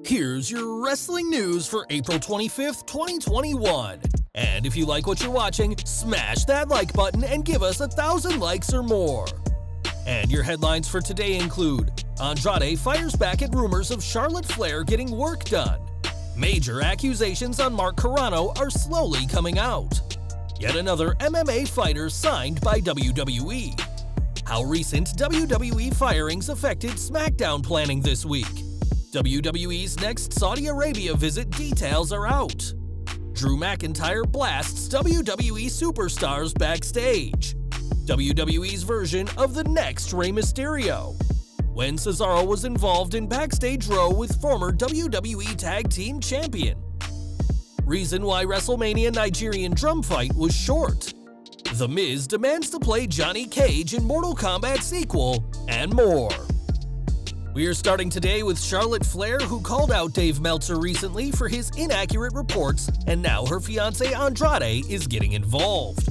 Here's your wrestling news for April 25th, 2021. And if you like what you're watching, smash that like button and give us 1,000 likes or more. And your headlines for today include: Andrade fires back at rumors of Charlotte Flair getting work done. Major accusations on Carrano are slowly coming out. Yet another MMA fighter signed by WWE. How recent WWE firings affected SmackDown planning this week. WWE's next Saudi Arabia visit details are out. Drew McIntyre blasts WWE superstars backstage. WWE's version of the next Rey Mysterio. When Cesaro was involved in Backstage Row with former WWE Tag Team Champion. Reason why WrestleMania Nigerian drum fight was short. The Miz demands to play Johnny Cage in Mortal Kombat sequel, and more. We are starting today with Charlotte Flair, who called out Dave Meltzer recently for his inaccurate reports, and now her fiancé Andrade is getting involved.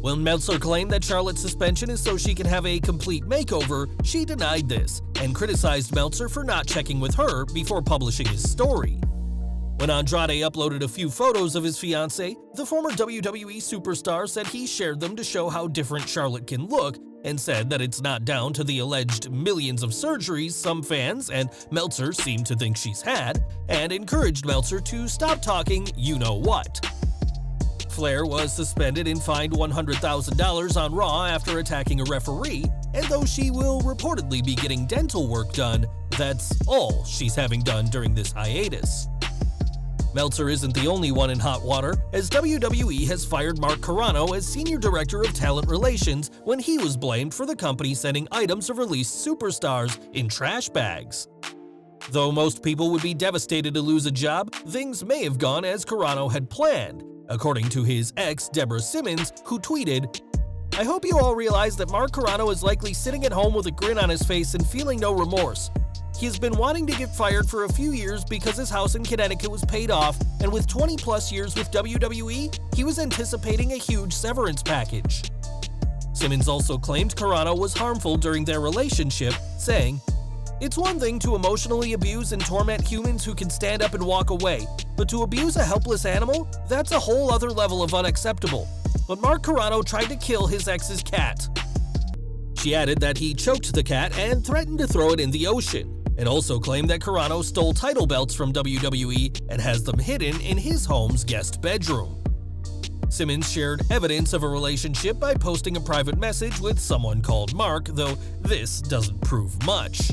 When Meltzer claimed that Charlotte's suspension is so she can have a complete makeover, she denied this and criticized Meltzer for not checking with her before publishing his story. When Andrade uploaded a few photos of his fiancée, the former WWE superstar said he shared them to show how different Charlotte can look, and said that it's not down to the alleged millions of surgeries some fans and Meltzer seem to think she's had, and encouraged Meltzer to stop talking you-know-what. Flair was suspended and fined $100,000 on Raw after attacking a referee, and though she will reportedly be getting dental work done, that's all she's having done during this hiatus. Meltzer isn't the only one in hot water, as WWE has fired Carrano as Senior Director of Talent Relations when he was blamed for the company sending items of released superstars in trash bags. Though most people would be devastated to lose a job, things may have gone as Carrano had planned, according to his ex, Deborah Simmons, who tweeted, "I hope you all realize that Carrano is likely sitting at home with a grin on his face and feeling no remorse. He has been wanting to get fired for a few years because his house in Connecticut was paid off, and with 20-plus years with WWE, he was anticipating a huge severance package." Simmons also claimed Carrano was harmful during their relationship, saying, "It's one thing to emotionally abuse and torment humans who can stand up and walk away, but to abuse a helpless animal? That's a whole other level of unacceptable. But Carrano tried to kill his ex's cat." She added that he choked the cat and threatened to throw it in the ocean, and also claimed that Carrano stole title belts from WWE and has them hidden in his home's guest bedroom. Simmons shared evidence of a relationship by posting a private message with someone called Mark, though this doesn't prove much.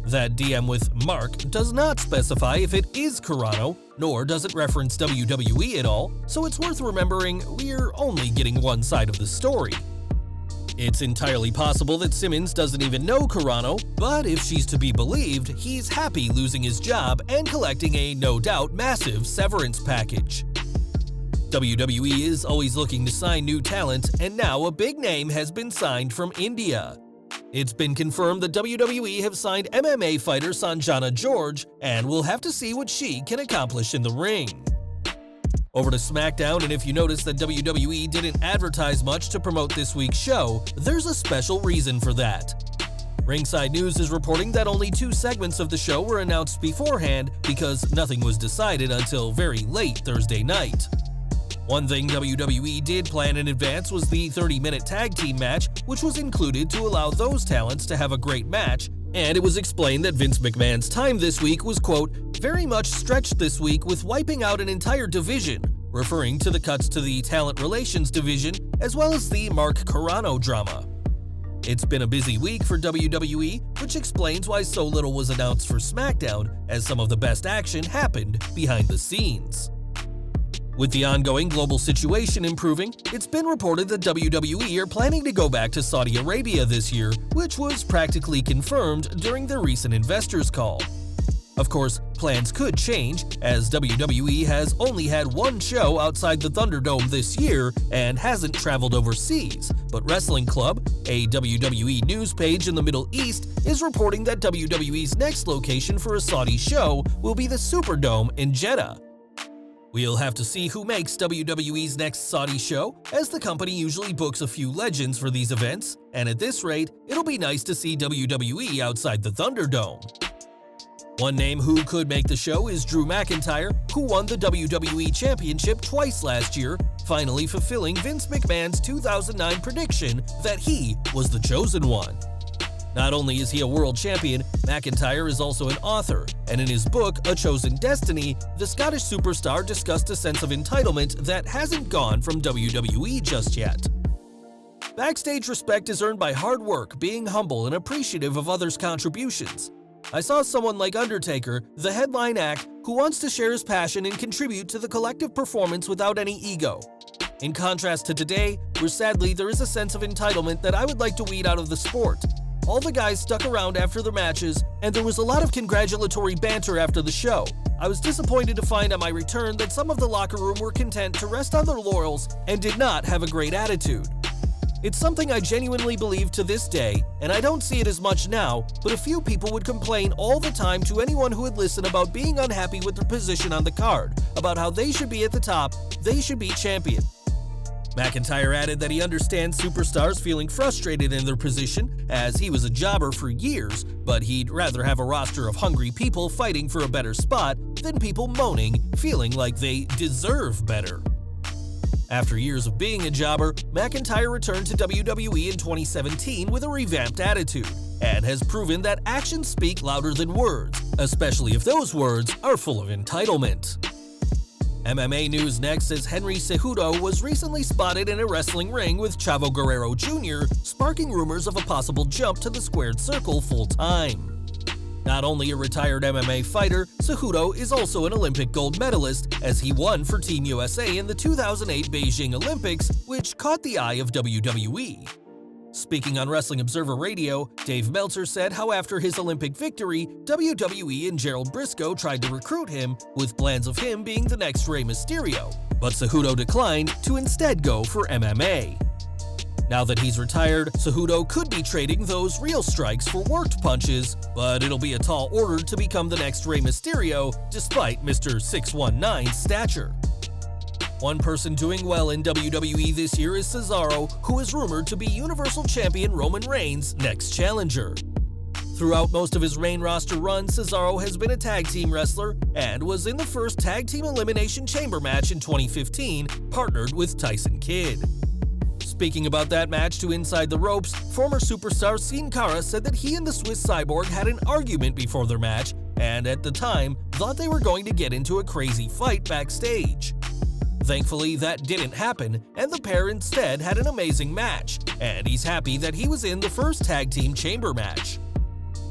That DM with Mark does not specify if it is Carrano, nor does it reference WWE at all, so it's worth remembering we're only getting one side of the story. It's entirely possible that Simmons doesn't even know Carrano, but if she's to be believed, he's happy losing his job and collecting a no doubt massive severance package. WWE is always looking to sign new talent, and now a big name has been signed from India. It's been confirmed that WWE have signed MMA fighter Sanjana George, and we'll have to see what she can accomplish in the ring. Over to SmackDown, and if you notice that WWE didn't advertise much to promote this week's show, there's a special reason for that. Ringside News is reporting that only 2 segments of the show were announced beforehand because nothing was decided until very late Thursday night. One thing WWE did plan in advance was the 30-minute tag team match, which was included to allow those talents to have a great match, and it was explained that Vince McMahon's time this week was, quote, "very much stretched this week with wiping out an entire division," referring to the cuts to the Talent Relations division, as well as the Carrano drama. It's been a busy week for WWE, which explains why so little was announced for SmackDown, as some of the best action happened behind the scenes. With the ongoing global situation improving, it's been reported that WWE are planning to go back to Saudi Arabia this year, which was practically confirmed during their recent investors call. Of course, plans could change, as WWE has only had one show outside the Thunderdome this year and hasn't traveled overseas, but Wrestling Club, a WWE news page in the Middle East, is reporting that WWE's next location for a Saudi show will be the Superdome in Jeddah. We'll have to see who makes WWE's next Saudi show, as the company usually books a few legends for these events, and at this rate, it'll be nice to see WWE outside the Thunderdome. One name who could make the show is Drew McIntyre, who won the WWE Championship twice last year, finally fulfilling Vince McMahon's 2009 prediction that he was the chosen one. Not only is he a world champion, McIntyre is also an author, and in his book, A Chosen Destiny, the Scottish superstar discussed a sense of entitlement that hasn't gone from WWE just yet. Backstage respect is earned by hard work, being humble and appreciative of others' contributions. I saw someone like Undertaker, the headline act, who wants to share his passion and contribute to the collective performance without any ego. In contrast to today, where sadly there is a sense of entitlement that I would like to weed out of the sport. All the guys stuck around after their matches, and there was a lot of congratulatory banter after the show. I was disappointed to find on my return that some of the locker room were content to rest on their laurels and did not have a great attitude. It's something I genuinely believe to this day, and I don't see it as much now, but a few people would complain all the time to anyone who would listen about being unhappy with their position on the card, about how they should be at the top, they should be champion. McIntyre added that he understands superstars feeling frustrated in their position, as he was a jobber for years, but he'd rather have a roster of hungry people fighting for a better spot than people moaning, feeling like they deserve better. After years of being a jobber, McIntyre returned to WWE in 2017 with a revamped attitude, and has proven that actions speak louder than words, especially if those words are full of entitlement. MMA news next, as Henry Cejudo was recently spotted in a wrestling ring with Chavo Guerrero Jr., sparking rumors of a possible jump to the squared circle full-time. Not only a retired MMA fighter, Cejudo is also an Olympic gold medalist, as he won for Team USA in the 2008 Beijing Olympics, which caught the eye of WWE. Speaking on Wrestling Observer Radio, Dave Meltzer said how after his Olympic victory, WWE and Gerald Briscoe tried to recruit him, with plans of him being the next Rey Mysterio, but Cejudo declined to instead go for MMA. Now that he's retired, Cejudo could be trading those real strikes for worked punches, but it'll be a tall order to become the next Rey Mysterio, despite Mr. 619's stature. One person doing well in WWE this year is Cesaro, who is rumored to be Universal Champion Roman Reigns' next challenger. Throughout most of his main roster run, Cesaro has been a tag team wrestler and was in the first Tag Team Elimination Chamber match in 2015, partnered with Tyson Kidd. Speaking about that match to Inside the Ropes, former superstar Sin Cara said that he and the Swiss Cyborg had an argument before their match, and at the time, thought they were going to get into a crazy fight backstage. Thankfully, that didn't happen, and the pair instead had an amazing match, and he's happy that he was in the first tag team chamber match.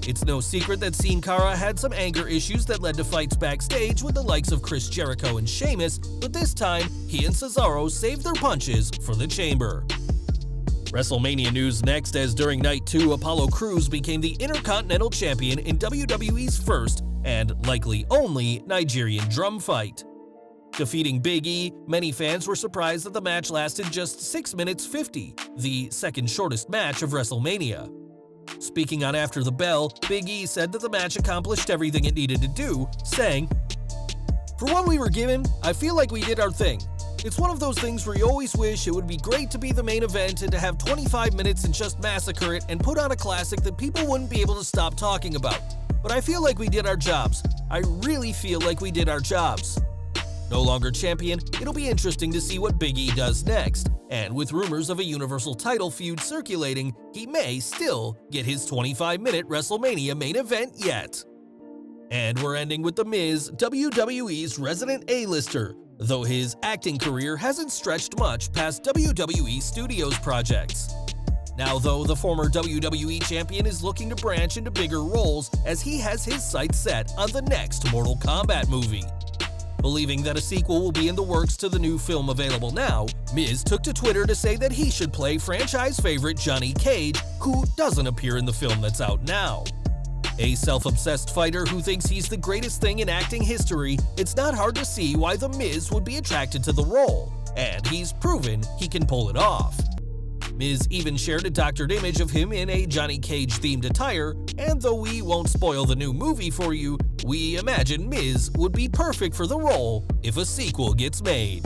It's no secret that Sin Cara had some anger issues that led to fights backstage with the likes of Chris Jericho and Sheamus, but this time, he and Cesaro saved their punches for the chamber. WrestleMania news next, as during Night 2, Apollo Crews became the Intercontinental Champion in WWE's first, and likely only, Nigerian drum fight. Defeating Big E, many fans were surprised that the match lasted just 6 minutes 50, the second shortest match of WrestleMania. Speaking on After the Bell, Big E said that the match accomplished everything it needed to do, saying, "For what we were given, I feel like we did our thing. It's one of those things where you always wish it would be great to be the main event and to have 25 minutes and just massacre it and put on a classic that people wouldn't be able to stop talking about. But I feel like we did our jobs. I really feel like we did our jobs." No longer champion, it'll be interesting to see what Big E does next, and with rumors of a Universal title feud circulating, he may still get his 25-minute WrestleMania main event yet. And we're ending with The Miz, WWE's resident A-lister, though his acting career hasn't stretched much past WWE Studios projects. Now though, the former WWE champion is looking to branch into bigger roles as he has his sights set on the next Mortal Kombat movie. Believing that a sequel will be in the works to the new film available now, Miz took to Twitter to say that he should play franchise favorite Johnny Cage, who doesn't appear in the film that's out now. A self-obsessed fighter who thinks he's the greatest thing in acting history, it's not hard to see why The Miz would be attracted to the role, and he's proven he can pull it off. Miz even shared a doctored image of him in a Johnny Cage-themed attire, and though we won't spoil the new movie for you, we imagine Miz would be perfect for the role if a sequel gets made.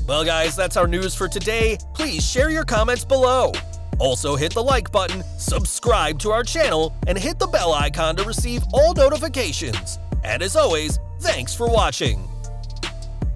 Well guys, that's our news for today. Please share your comments below. Also hit the like button, subscribe to our channel, and hit the bell icon to receive all notifications. And as always, thanks for watching.